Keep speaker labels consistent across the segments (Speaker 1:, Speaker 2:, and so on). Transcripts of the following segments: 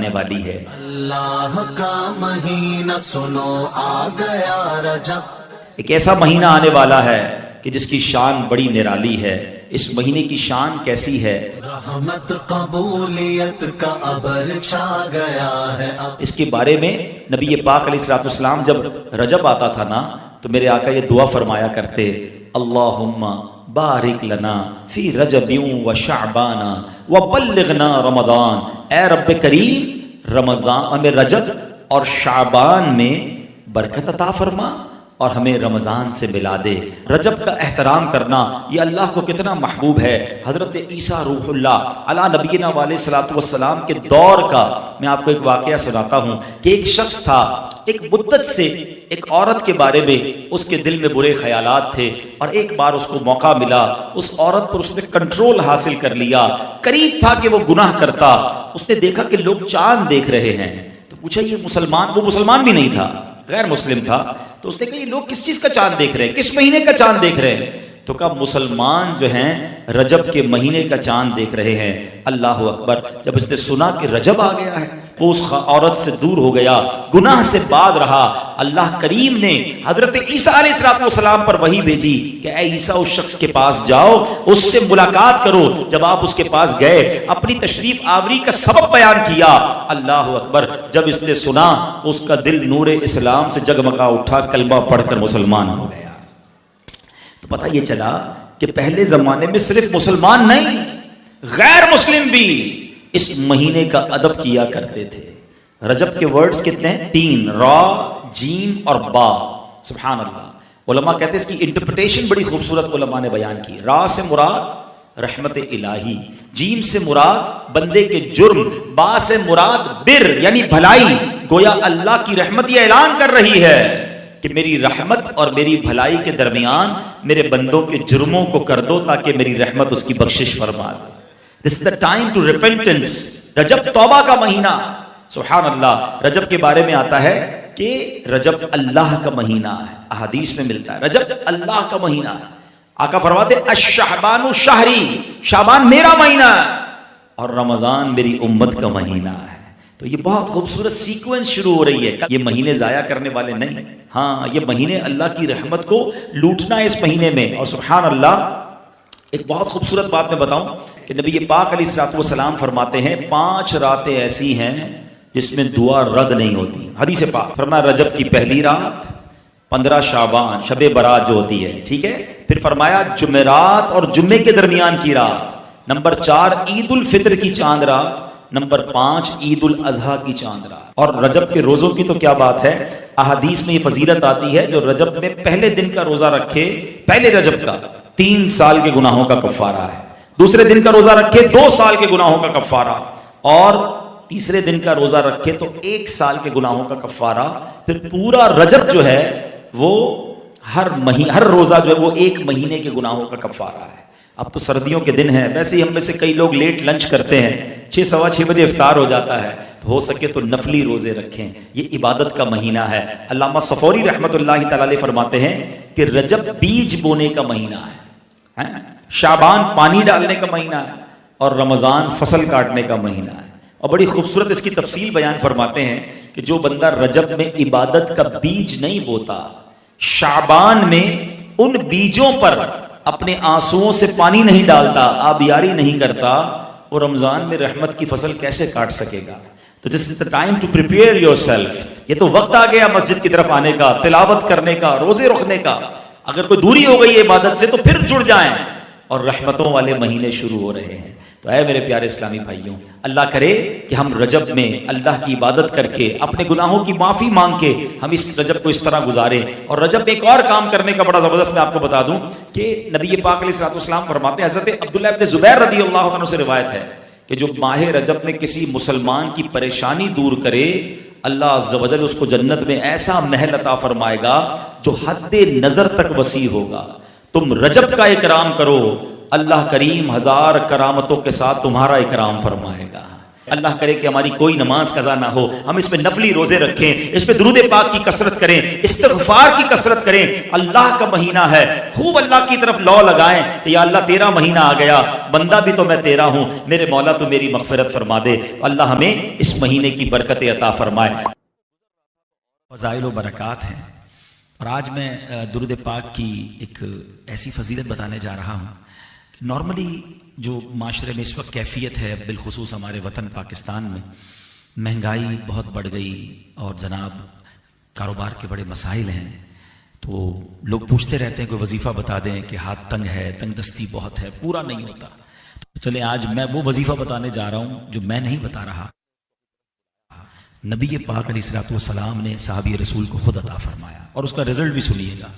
Speaker 1: آنے والی ہے۔
Speaker 2: اللہ کا مہینہ سنو آ گیا رجب،
Speaker 1: ایک ایسا مہینہ آنے والا ہے کہ جس کی شان بڑی نرالی ہے۔ اس مہینے کی شان کیسی ہے؟
Speaker 2: رحمت قبولیت کا ابر چھا گیا ہے اب۔
Speaker 1: اس کے بارے میں نبی پاک علیہ الصلوۃ والسلام جب رجب آتا تھا نا تو میرے آقا یہ دعا فرمایا کرتے، اللہم بارک لنا فی رجب و شعبان و بلغنا رمضان، اے رب کریم رمضان میں رجب اور شعبان میں برکت عطا فرما اور ہمیں رمضان سے ملا دے۔ رجب کا احترام کرنا یہ اللہ کو کتنا محبوب ہے۔ حضرت عیسیٰ روح اللہ علی نبینا علیہ الصلوۃ والسلام کے دور کا میں آپ کو ایک واقعہ سناتا ہوں کہ ایک شخص تھا، ایک مدت سے ایک عورت کے بارے میں اس کے دل میں برے خیالات تھے، اور ایک بار اس کو موقع ملا، اس عورت پر اس نے کنٹرول حاصل کر لیا۔ قریب تھا کہ وہ گناہ کرتا، اس نے دیکھا کہ لوگ چاند دیکھ رہے ہیں تو پوچھا یہ مسلمان، وہ مسلمان بھی نہیں تھا، غیر مسلم تھا، تو اس نے کہا یہ لوگ کس چیز کا چاند دیکھ رہے ہیں، کس مہینے کا چاند دیکھ رہے ہیں؟ تو کہا مسلمان جو ہیں رجب کے مہینے کا چاند دیکھ رہے ہیں۔ اللہ اکبر! جب اس نے سنا کہ رجب آ گیا ہے وہ اس عورت سے دور ہو گیا، گناہ سے باز رہا۔ اللہ کریم نے حضرت عیسیٰ علیہ السلام پر وحی بھیجی کہ اے عیسیٰ اس شخص کے پاس جاؤ، اس سے ملاقات کرو۔ جب آپ اس کے پاس گئے، اپنی تشریف آوری کا سبب بیان کیا۔ اللہ اکبر! جب اس نے سنا اس کا دل نور اسلام سے جگمگا اٹھا، کلمہ پڑھ کر مسلمان ہو گیا۔ تو پتہ یہ چلا کہ پہلے زمانے میں صرف مسلمان نہیں، غیر مسلم بھی اس مہینے کا ادب کیا کرتے تھے۔ رجب کے ورڈز کتنے ہیں؟ 3، را، جیم اور با۔ سبحان اللہ! علماء کہتے ہیں اس کی انٹرپریٹیشن بڑی خوبصورت علماء نے بیان کی۔ را سے مراد رحمت الہی، جیم سے مراد بندے کے جرم، با سے مراد بر یعنی بھلائی۔ گویا اللہ کی رحمت یہ اعلان کر رہی ہے کہ میری رحمت اور میری بھلائی کے درمیان میرے بندوں کے جرموں کو کر دو تاکہ میری رحمت اس کی بخشش فرما دے۔ This is the time to repentance۔ رجب توبہ کا مہینہ۔ سبحان اللہ! رجب کے بارے میں آتا ہے کہ رجب اللہ کا مہینہ ہے، احادیث میں ملتا ہے رجب اللہ کا مہینہ ہے۔ آقا فرماتے الشعبان شہری، شعبان میرا مہینہ ہے اور رمضان میری امت کا مہینہ ہے۔ تو یہ بہت خوبصورت سیکوینس شروع ہو رہی ہے۔ یہ مہینے ضائع کرنے والے نہیں، ہاں یہ مہینے اللہ کی رحمت کو لوٹنا ہے اس مہینے میں۔ اور سبحان اللہ! ایک بہت خوبصورت بات میں بتاؤں کہ نبی پاک علیہ الصلوۃ والسلام فرماتے ہیں 5 راتیں ایسی ہیں جس میں دعا رد نہیں ہوتی۔ حدیث پاک فرمایا رجب کی پہلی رات، 15 شعبان شب برات جو ہوتی ہے، ٹھیک ہے، پھر فرمایا جمعرات اور جمعے کے درمیان کی رات، نمبر 4 عید الفطر کی چاند رات، نمبر 5 عید الاضحیٰ کی چاند رات۔ اور رجب کے روزوں کی تو کیا بات ہے، احادیث میں یہ فضیلت آتی ہے جو رجب میں پہلے دن کا روزہ رکھے، پہلے رجب کا 3 سال کے گناہوں کا کفارہ ہے، دوسرے دن کا روزہ رکھے 2 سال کے گناہوں کا کفارہ، اور تیسرے دن کا روزہ رکھے تو 1 سال کے گناہوں کا کفارہ۔ پھر پورا رجب جو ہے وہ ہر روزہ جو ہے وہ 1 مہینے کے گناہوں کا کفارہ ہے۔ اب تو سردیوں کے دن ہیں، ویسے ہی ہم میں سے کئی لوگ لیٹ لنچ کرتے ہیں، 6 سوا 6 بجے افطار ہو جاتا ہے، تو ہو سکے تو نفلی روزے رکھیں، یہ عبادت کا مہینہ ہے۔ علامہ صفوری رحمۃ اللہ تعالی علیہ فرماتے ہیں کہ رجب بیج بونے کا مہینہ ہے، شعبان پانی ڈالنے کا مہینہ ہے، اور رمضان فصل کاٹنے کا مہینہ ہے۔ اور بڑی خوبصورت اس کی تفصیل بیان فرماتے ہیں کہ جو بندہ رجب میں عبادت کا بیج نہیں بوتا، شعبان میں ان بیجوں پر اپنے آنسوؤں سے پانی نہیں ڈالتا، آبیاری نہیں کرتا، وہ رمضان میں رحمت کی فصل کیسے کاٹ سکے گا؟ تو this is the time to prepare yourself۔ یہ تو وقت آ گیا مسجد کی طرف آنے کا، تلاوت کرنے کا، روزے رکھنے کا۔ اگر کوئی دوری ہو گئی ہے عبادت سے تو پھر جڑ جائیں، اور رحمتوں والے مہینے شروع ہو رہے ہیں۔ تو اے میرے پیارے اسلامی بھائیوں، اللہ کرے کہ ہم رجب میں اللہ کی عبادت کر کے، اپنے گناہوں کی معافی مانگ کے ہم اس رجب کو اس طرح گزاریں۔ اور رجب میں ایک اور کام کرنے کا بڑا زبردست میں آپ کو بتا دوں کہ نبی پاک علیہ الصلوۃ والسلام فرماتے ہیں، حضرت عبداللہ ابن زبیر رضی اللہ عنہ سے روایت ہے کہ جو ماہ رجب میں کسی مسلمان کی پریشانی دور کرے، اللہ عز و جل اس کو جنت میں ایسا محل عطا فرمائے گا جو حد نظر تک وسیع ہوگا۔ تم رجب کا اکرام کرو، اللہ کریم 1000 کرامتوں کے ساتھ تمہارا اکرام فرمائے گا۔ اللہ کرے کہ ہماری کوئی نماز قضا نہ ہو، ہم اس پہ نفلی روزے رکھیں، اس پہ درود پاک کی کثرت کریں، استغفار کی کثرت کریں۔ اللہ کا مہینہ ہے، خوب اللہ کی طرف لو لگائیں کہ یا اللہ تیرا مہینہ آ گیا، بندہ بھی تو میں تیرا ہوں، میرے مولا تو میری مغفرت فرما دے۔ تو اللہ ہمیں اس مہینے کی برکت عطا فرمائے۔ فضائل و برکات ہیں، اور آج میں درود پاک کی ایک ایسی فضیلت بتانے جا رہا ہوں کہ نارملی جو معاشرے میں اس وقت کیفیت ہے، بالخصوص ہمارے وطن پاکستان میں مہنگائی بہت بڑھ گئی اور جناب کاروبار کے بڑے مسائل ہیں، تو لوگ پوچھتے رہتے ہیں کوئی وظیفہ بتا دیں کہ ہاتھ تنگ ہے، تنگ دستی بہت ہے، پورا نہیں ہوتا۔ تو چلیں آج میں وہ وظیفہ بتانے جا رہا ہوں جو میں نہیں بتا رہا، نبی پاک علیہ الصلوۃ والسلام نے صحابی رسول کو خود عطا فرمایا، اور اس کا رزلٹ بھی سنیے گا۔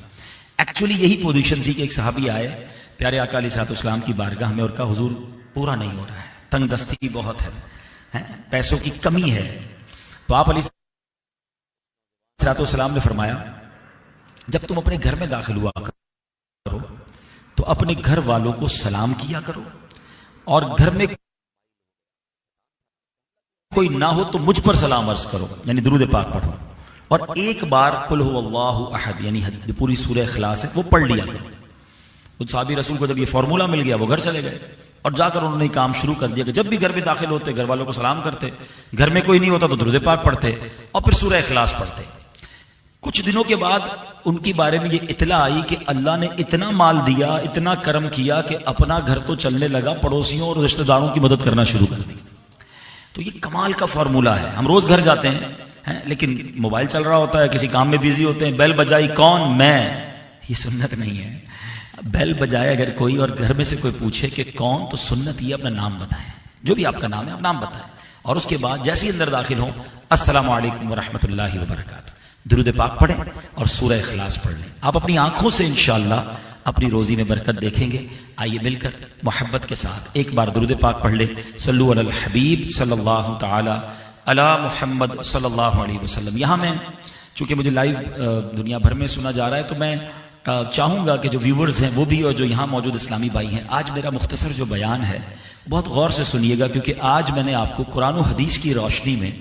Speaker 1: ایکچولی یہی پوزیشن تھی کہ ایک صحابی آئے پیارے آقا علیہ الصلوۃ والسلام کی بارگاہ میں اور کہا حضور پورا نہیں ہو رہا ہے، تنگ دستی بہت ہے، پیسوں کی کمی ہے۔ تو آپ علیہ الصلوۃ والسلام نے فرمایا جب تم اپنے گھر میں داخل ہوا کرو تو اپنے گھر والوں کو سلام کیا کرو، اور گھر میں کوئی نہ ہو تو مجھ پر سلام عرض کرو، یعنی درود پاک پڑھو، اور ایک بار قل هو اللہ احد یعنی پوری سورہ اخلاص ہے وہ پڑھ لیا کرو۔ اس صحابی رسول کو جب یہ فارمولہ مل گیا وہ گھر چلے گئے، اور جا کر انہوں نے کام شروع کر دیا کہ جب بھی گھر میں داخل ہوتے گھر والوں کو سلام کرتے، گھر میں کوئی نہیں ہوتا تو درود پاک پڑھتے، اور پھر سورہ اخلاص پڑھتے۔ کچھ دنوں کے بعد ان کی بارے میں یہ اطلاع آئی کہ اللہ نے اتنا مال دیا، اتنا کرم کیا کہ اپنا گھر تو چلنے لگا، پڑوسیوں اور رشتہ داروں کی مدد کرنا شروع کر دی۔ تو یہ کمال کا فارمولہ ہے۔ ہم روز گھر جاتے ہیں لیکن موبائل چل رہا ہوتا ہے، کسی کام میں بیزی ہوتے ہیں، بیل بجائی کون؟ میں۔ یہ سنت نہیں ہے۔ بیل بجائے اگر کوئی اور گھر میں سے کوئی پوچھے کہ کون، تو سنت یہ اپنا نام بتائیں، جو بھی آپ کا نام ہے آپ نام بتائیں، اور اس کے بعد جیسے ہی اندر داخل ہوں السلام علیکم ورحمۃ اللہ وبرکاتہ، درود پاک پڑھیں اور سورہ اخلاص پڑھ لیں۔ آپ اپنی آنکھوں سے انشاءاللہ اپنی روزی میں برکت دیکھیں گے۔ آئیے مل کر محبت کے ساتھ ایک بار درود پاک پڑھ لیں۔ صلو علی الحبیب صلی اللہ تعالی علی محمد صلی اللہ علیہ وسلم۔ یہاں میں چونکہ مجھے لائیو دنیا بھر میں سنا جا رہا ہے تو میں چاہوں گا کہ جو ویورز ہیں وہ بھی اور جو یہاں موجود اسلامی بھائی ہیں، آج میرا مختصر جو بیان ہے بہت غور سے سنیے گا، کیونکہ آج میں نے آپ کو قرآن و حدیث کی روشنی میں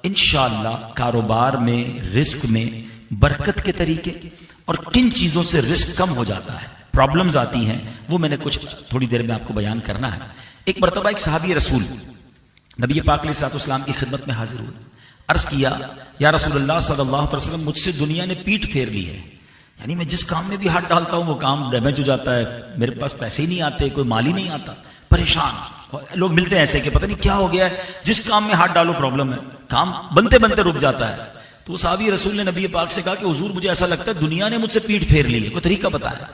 Speaker 1: انشاءاللہ کاروبار میں، رزق میں برکت کے طریقے اور کن چیزوں سے رزق کم ہو جاتا ہے، پرابلمز آتی ہیں، وہ میں نے کچھ تھوڑی دیر میں آپ کو بیان کرنا ہے۔ ایک مرتبہ ایک صحابی رسول نبی پاک علیہ الصلوۃ والسلام کی خدمت میں حاضر ہوئے، عرض کیا یا رسول اللہ صلی اللہ علیہ وسلم مجھ سے دنیا نے پیٹ پھیر لی ہے، یعنی میں جس کام میں بھی ہاتھ ڈالتا ہوں وہ کام ڈیمیج ہو جاتا ہے، میرے پاس پیسے ہی نہیں آتے، کوئی مال ہی نہیں آتا، پریشان۔ لوگ ملتے ہیں ایسے کہ پتہ نہیں کیا ہو گیا ہے، جس کام میں ہاتھ ڈالو پرابلم ہے، کام بنتے بنتے رک جاتا ہے۔ تو صحابی رسول نے نبی پاک سے کہا کہ حضور مجھے ایسا لگتا ہے دنیا نے مجھ سے پیٹ پھیر لی ہے، کوئی طریقہ بتایا۔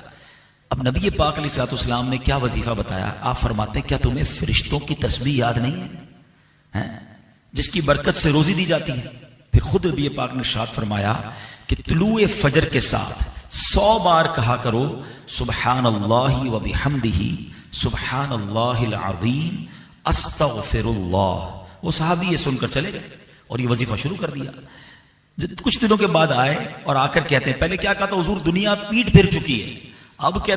Speaker 1: اب نبی پاک علیہ الصلوۃ والسلام نے کیا وظیفہ بتایا؟ آپ فرماتے ہیں کیا تمہیں فرشتوں کی تسبیح یاد نہیں ہے جس کی برکت سے روزی دی جاتی ہے؟ پھر خود نبی پاک نے ارشاد فرمایا کہ طلوع فجر کے ساتھ 100 بار کہا کرو سبحان اللہ و بحمدہ سبحان اللہ العظیم استغفر اللہ۔ وہ صحابی یہ سن کر چلے گئے اور یہ وظیفہ شروع کر دیا۔ کچھ دنوں کے بعد آئے اور آ کر کہتے ہیں پہلے کیا کہا تھا حضور دنیا پیٹ پھیر چکی ہے، اب کیا